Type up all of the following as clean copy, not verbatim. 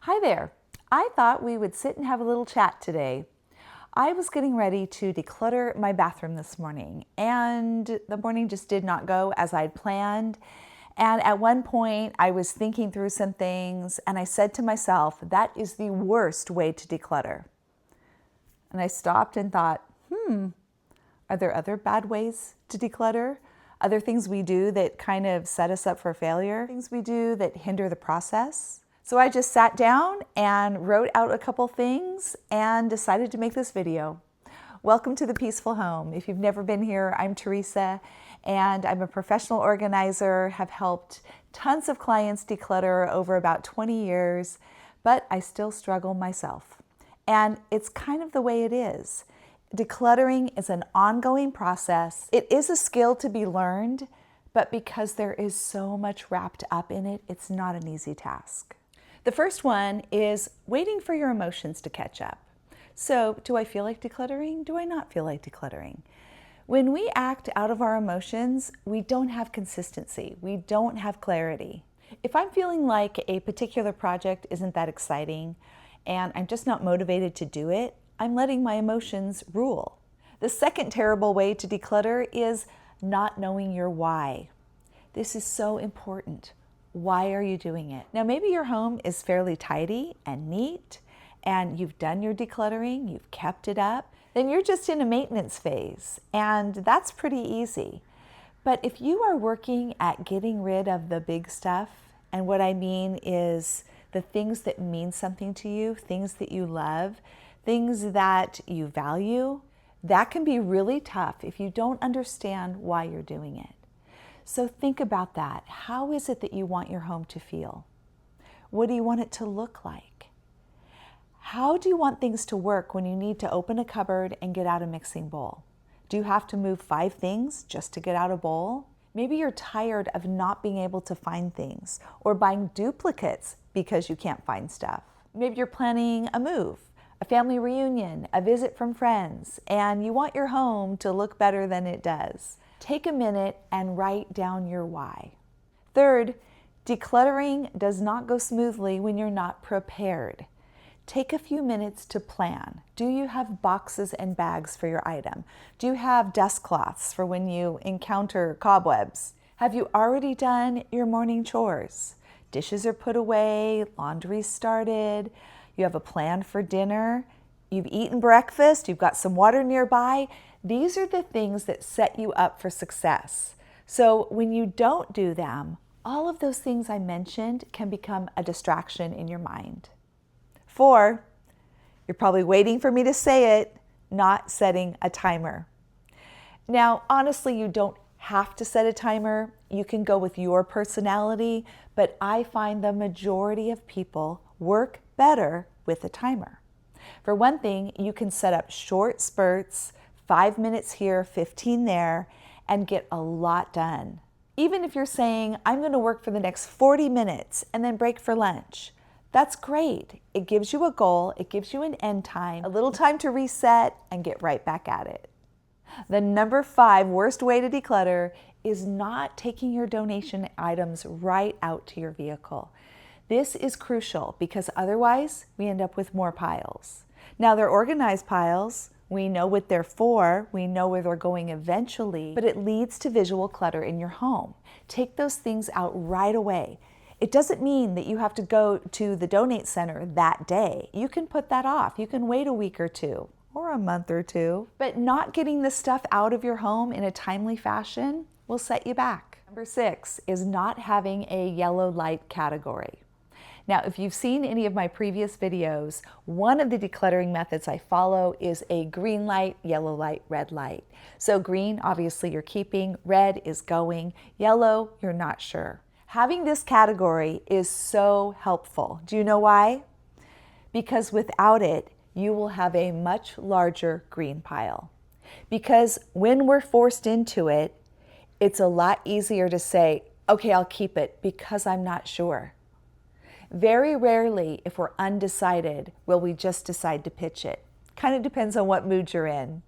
Hi there. I thought we would sit and have a little chat today. I was getting ready to declutter my bathroom this morning, and the morning just did not go as I'd planned. And at one point, I was thinking through some things, and I said to myself, that is the worst way to declutter. And I stopped and thought, are there other bad ways to declutter? Other things we do that kind of set us up for failure? Things we do that hinder the process? So I just sat down and wrote out a couple things and decided to make this video. Welcome to the Peaceful Home. If you've never been here, I'm Teresa, and I'm a professional organizer, have helped tons of clients declutter over about 20 years, but I still struggle myself. And it's kind of the way it is. Decluttering is an ongoing process. It is a skill to be learned, but because there is so much wrapped up in it, it's not an easy task. The first one is waiting for your emotions to catch up. So, do I feel like decluttering? Do I not feel like decluttering? When we act out of our emotions, we don't have consistency. We don't have clarity. If I'm feeling like a particular project isn't that exciting and I'm just not motivated to do it, I'm letting my emotions rule. The second terrible way to declutter is not knowing your why. This is so important. Why are you doing it? Now, maybe your home is fairly tidy and neat, and you've done your decluttering, you've kept it up, then you're just in a maintenance phase, and that's pretty easy. But if you are working at getting rid of the big stuff, and what I mean is the things that mean something to you, things that you love, things that you value, that can be really tough if you don't understand why you're doing it. So think about that. How is it that you want your home to feel? What do you want it to look like? How do you want things to work when you need to open a cupboard and get out a mixing bowl? Do you have to move 5 things just to get out a bowl? Maybe you're tired of not being able to find things or buying duplicates because you can't find stuff. Maybe you're planning a move, a family reunion, a visit from friends, and you want your home to look better than it does. Take a minute and write down your why. Third, decluttering does not go smoothly when you're not prepared. Take a few minutes to plan. Do you have boxes and bags for your item? Do you have dust cloths for when you encounter cobwebs? Have you already done your morning chores? Dishes are put away, laundry started, you have a plan for dinner, you've eaten breakfast, you've got some water nearby. These are the things that set you up for success. So when you don't do them, all of those things I mentioned can become a distraction in your mind. 4, you're probably waiting for me to say it, not setting a timer. Now, honestly, you don't have to set a timer. You can go with your personality, but I find the majority of people work better with a timer. For one thing, you can set up short spurts, 5 minutes here, 15 there, and get a lot done. Even if you're saying, I'm going to work for the next 40 minutes and then break for lunch, that's great. It gives you a goal, it gives you an end time, a little time to reset and get right back at it. The number 5 worst way to declutter is not taking your donation items right out to your vehicle. This is crucial because otherwise we end up with more piles. Now they're organized piles. We know what they're for, we know where they're going eventually, but it leads to visual clutter in your home. Take those things out right away. It doesn't mean that you have to go to the donate center that day. You can put that off. You can wait a week or two or a month or two, but not getting the stuff out of your home in a timely fashion will set you back. Number 6 is not having a yellow light category. Now, if you've seen any of my previous videos, one of the decluttering methods I follow is a green light, yellow light, red light. So green, obviously you're keeping, red is going, yellow, you're not sure. Having this category is so helpful. Do you know why? Because without it, you will have a much larger green pile. Because when we're forced into it, it's a lot easier to say, okay, I'll keep it because I'm not sure. Very rarely, if we're undecided, will we just decide to pitch it. Kind of depends on what mood you're in.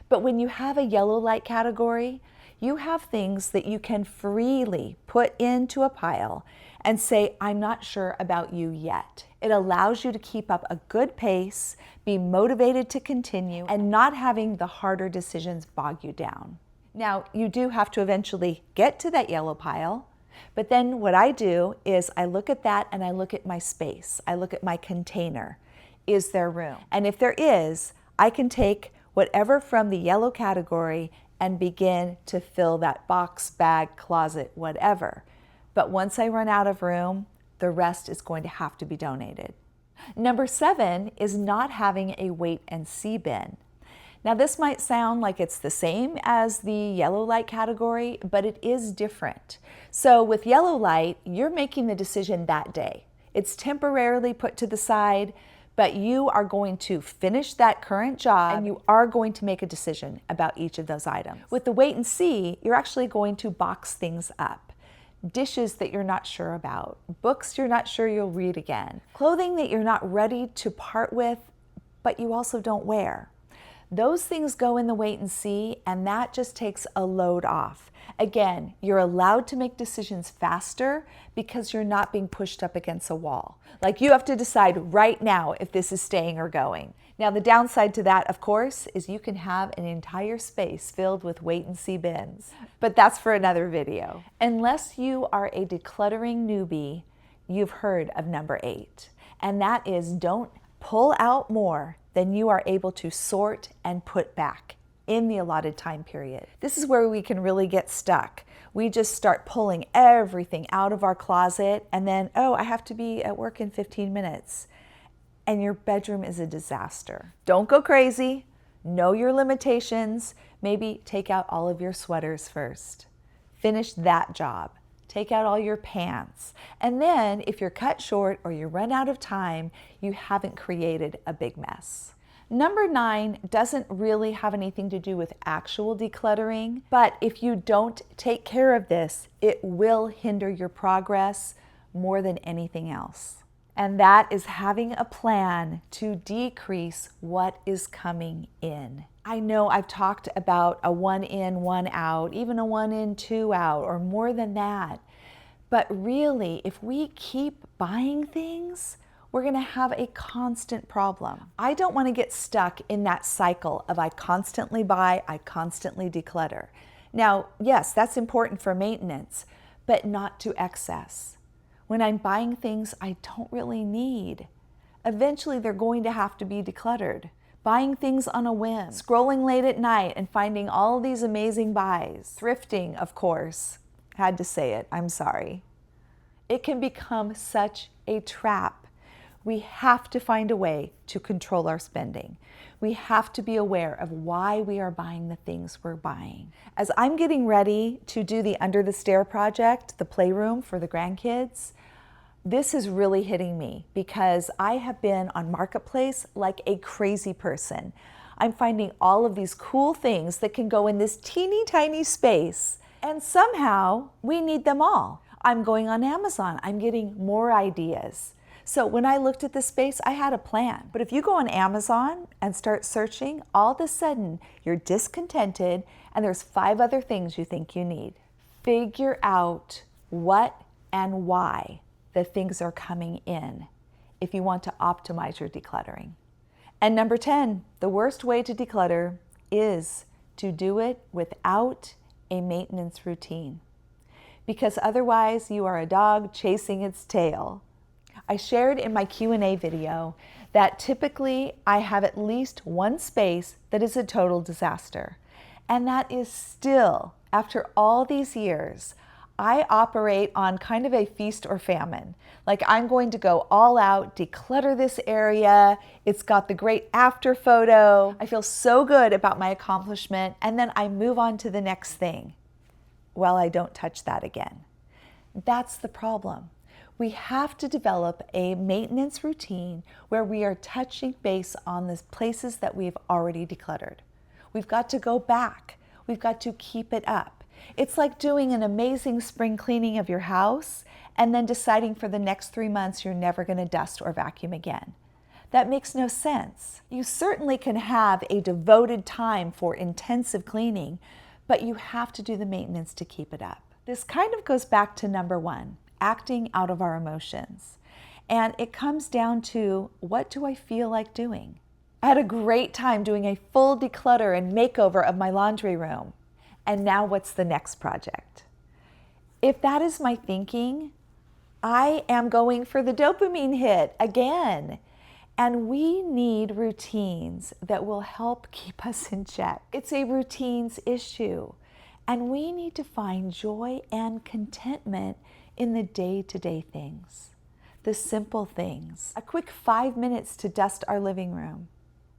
But when you have a yellow light category, you have things that you can freely put into a pile and say, I'm not sure about you yet. It allows you to keep up a good pace, be motivated to continue, and not having the harder decisions bog you down. Now, you do have to eventually get to that yellow pile, but then what I do is I look at that and I look at my space. I look at my container. Is there room? And if there is, I can take whatever from the yellow category and begin to fill that box, bag, closet, whatever. But once I run out of room, the rest is going to have to be donated. Number 7 is not having a wait and see bin. Now this might sound like it's the same as the yellow light category, but it is different. So with yellow light, you're making the decision that day. It's temporarily put to the side, but you are going to finish that current job and you are going to make a decision about each of those items. With the wait and see, you're actually going to box things up. Dishes that you're not sure about, books you're not sure you'll read again, clothing that you're not ready to part with, but you also don't wear. Those things go in the wait and see, and that just takes a load off. Again, you're allowed to make decisions faster because you're not being pushed up against a wall. Like you have to decide right now if this is staying or going. Now the downside to that, of course, is you can have an entire space filled with wait and see bins. But that's for another video. Unless you are a decluttering newbie, you've heard of number 8. And that is don't pull out more than you are able to sort and put back in the allotted time period. This is where we can really get stuck. We just start pulling everything out of our closet and then, oh, I have to be at work in 15 minutes. And your bedroom is a disaster. Don't go crazy. Know your limitations. Maybe take out all of your sweaters first. Finish that job. Take out all your pants. And then if you're cut short or you run out of time, you haven't created a big mess. Number 9 doesn't really have anything to do with actual decluttering, but if you don't take care of this, it will hinder your progress more than anything else. And that is having a plan to decrease what is coming in. I know I've talked about a 1 in, 1 out, even a 1 in, 2 out, or more than that. But really, if we keep buying things, we're going to have a constant problem. I don't want to get stuck in that cycle of I constantly buy, I constantly declutter. Now, yes, that's important for maintenance, but not to excess. When I'm buying things I don't really need, eventually they're going to have to be decluttered. Buying things on a whim, scrolling late at night and finding all these amazing buys. Thrifting, of course. Had to say it, I'm sorry. It can become such a trap. We have to find a way to control our spending. We have to be aware of why we are buying the things we're buying. As I'm getting ready to do the Under the Stair project, the playroom for the grandkids, this is really hitting me because I have been on Marketplace like a crazy person. I'm finding all of these cool things that can go in this teeny tiny space, and somehow we need them all. I'm going on Amazon. I'm getting more ideas. So when I looked at this space, I had a plan. But if you go on Amazon and start searching, all of a sudden you're discontented and there's 5 other things you think you need. Figure out what and why the things are coming in if you want to optimize your decluttering. And number 10, the worst way to declutter is to do it without a maintenance routine. Because otherwise you are a dog chasing its tail. I shared in my Q&A video that typically I have at least one space that is a total disaster. And that is still, after all these years, I operate on kind of a feast or famine. Like I'm going to go all out, declutter this area. It's got the great after photo. I feel so good about my accomplishment, and then I move on to the next thing. Well, I don't touch that again. That's the problem. We have to develop a maintenance routine where we are touching base on the places that we've already decluttered. We've got to go back. We've got to keep it up. It's like doing an amazing spring cleaning of your house and then deciding for the next 3 months you're never going to dust or vacuum again. That makes no sense. You certainly can have a devoted time for intensive cleaning, but you have to do the maintenance to keep it up. This kind of goes back to number 1. acting out of our emotions. And it comes down to, what do I feel like doing? I had a great time doing a full declutter and makeover of my laundry room. And now what's the next project? If that is my thinking, I am going for the dopamine hit again. And we need routines that will help keep us in check. It's a routines issue. And we need to find joy and contentment in the day-to-day things, the simple things. A quick 5 minutes to dust our living room,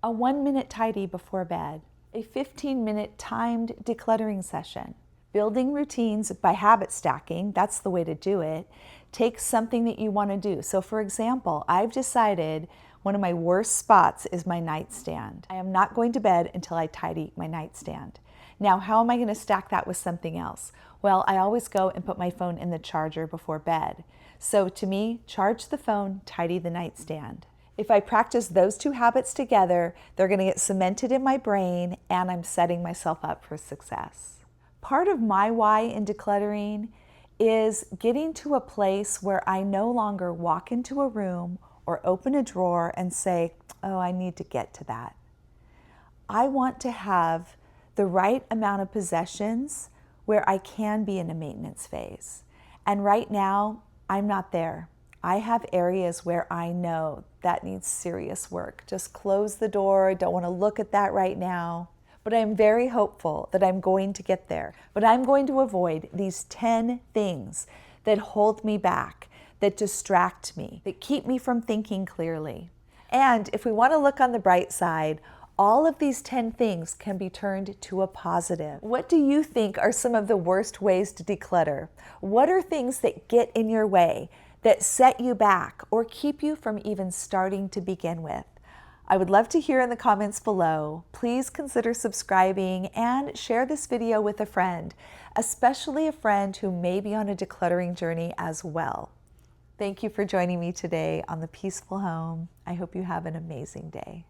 a 1-minute tidy before bed, a 15-minute timed decluttering session. Building routines by habit stacking, that's the way to do it. Take something that you want to do. So for example, I've decided one of my worst spots is my nightstand. I am not going to bed until I tidy my nightstand. Now, how am I going to stack that with something else? Well, I always go and put my phone in the charger before bed. So to me, charge the phone, tidy the nightstand. If I practice those two habits together, they're going to get cemented in my brain, and I'm setting myself up for success. Part of my why in decluttering is getting to a place where I no longer walk into a room or open a drawer and say, oh, I need to get to that. I want to have the right amount of possessions where I can be in a maintenance phase. And right now, I'm not there. I have areas where I know that needs serious work. Just close the door, don't want to look at that right now. But I'm very hopeful that I'm going to get there. But I'm going to avoid these 10 things that hold me back, that distract me, that keep me from thinking clearly. And if we want to look on the bright side, all of these 10 things can be turned to a positive. What do you think are some of the worst ways to declutter? What are things that get in your way, that set you back, or keep you from even starting to begin with? I would love to hear in the comments below. Please consider subscribing and share this video with a friend, especially a friend who may be on a decluttering journey as well. Thank you for joining me today on The Peaceful Home. I hope you have an amazing day.